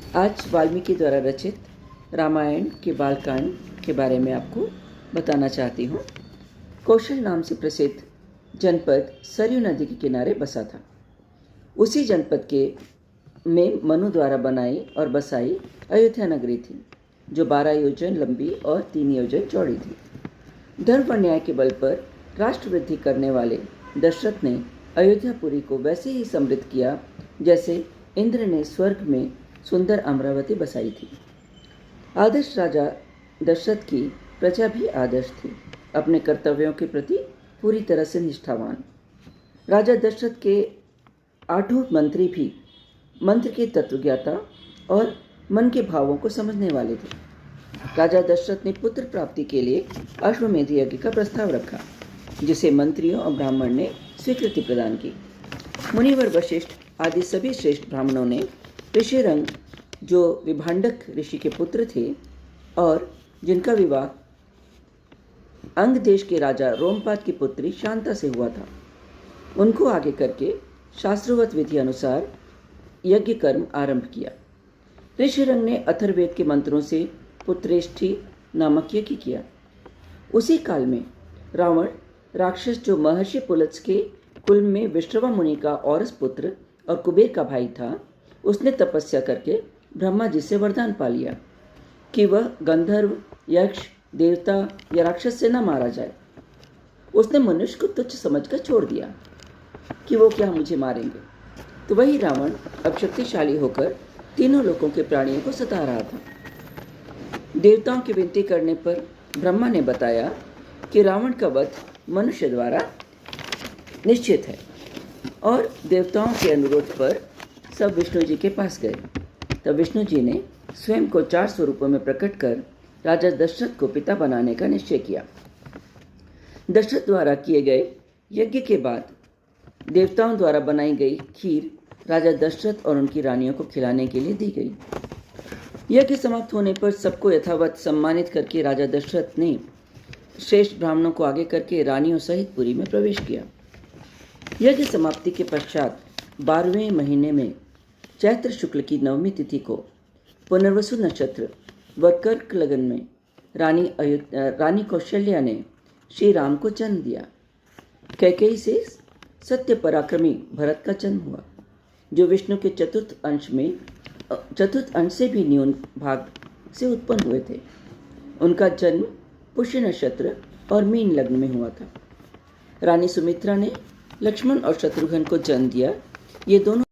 आज वाल्मीकि द्वारा रचित रामायण के बालकांड के बारे में आपको बताना चाहती हूँ। कौशल नाम से प्रसिद्ध जनपद सरयू नदी के किनारे बसा था। उसी जनपद के में मनु द्वारा बनाई और बसाई अयोध्या नगरी थी, जो 12 योजन लंबी और 3 योजन चौड़ी थी। धर्म और न्याय के बल पर राष्ट्र वृद्धि करने वाले दशरथ ने अयोध्यापुरी को वैसे ही समृद्ध किया जैसे इंद्र ने स्वर्ग में सुंदर अमरावती बसाई थी। आदर्श राजा दशरथ की प्रजा भी आदर्श थी, अपने कर्तव्यों के प्रति पूरी तरह से निष्ठावान। राजा दशरथ के 8 मंत्री भी मंत्र के तत्वज्ञाता और मन के भावों को समझने वाले थे। राजा दशरथ ने पुत्र प्राप्ति के लिए अश्वमेध यज्ञ का प्रस्ताव रखा, जिसे मंत्रियों और ब्राह्मण ने स्वीकृति प्रदान की। मुनिवर वशिष्ठ आदि सभी श्रेष्ठ ब्राह्मणों ने ऋषिरंग, जो विभांडक ऋषि के पुत्र थे और जिनका विवाह अंग देश के राजा रोमपाद की पुत्री शांता से हुआ था, उनको आगे करके शास्त्रोवत विधि अनुसार यज्ञ कर्म आरंभ किया। ऋषिरंग ने अथर्ववेद के मंत्रों से पुत्रेष्ठी नामक यज्ञ किया। उसी काल में रावण राक्षस, जो महर्षि पुलत्स के कुल में विश्रवा मुनि का औरस पुत्र और कुबेर का भाई था, उसने तपस्या करके ब्रह्मा जी से वरदान पा लिया कि वह गंधर्व, यक्ष, देवता या राक्षस से न मारा जाए। उसने मनुष्य को तुच्छ समझकर छोड़ दिया कि वो क्या मुझे मारेंगे। तो वही रावण अब शक्तिशाली होकर तीनों लोकों के प्राणियों को सता रहा था। देवताओं की विनती करने पर ब्रह्मा ने बताया कि रावण का वध मनुष्य द्वारा निश्चित है, और देवताओं के अनुरोध पर सब विष्णु जी के पास गए। तब विष्णु जी ने स्वयं को 4 स्वरूपों में प्रकट कर राजा दशरथ को पिता बनाने का निश्चय किया। दशरथ द्वारा किए गए यज्ञ के बाद देवताओं द्वारा बनाई गई खीर राजा दशरथ और उनकी रानियों को खिलाने के लिए दी गई। यज्ञ समाप्त होने पर सबको यथावत सम्मानित करके राजा दशरथ ने श्रेष्ठ ब्राह्मणों को आगे करके रानियों सहित पुरी में प्रवेश किया। यज्ञ समाप्ति के पश्चात 12वें महीने में चैत्र शुक्ल की 9वीं तिथि को पुनर्वसु नक्षत्र व कर्क लगन में रानी कौशल्या ने श्री राम को जन्म दिया। कैकेयी से सत्य पराक्रमी भरत का जन्म हुआ, जो विष्णु के चतुर्थ अंश से भी न्यून भाग से उत्पन्न हुए थे। उनका जन्म पुष्य नक्षत्र और मीन लग्न में हुआ था। रानी सुमित्रा ने लक्ष्मण और शत्रुघ्न को जन्म दिया। ये दोनों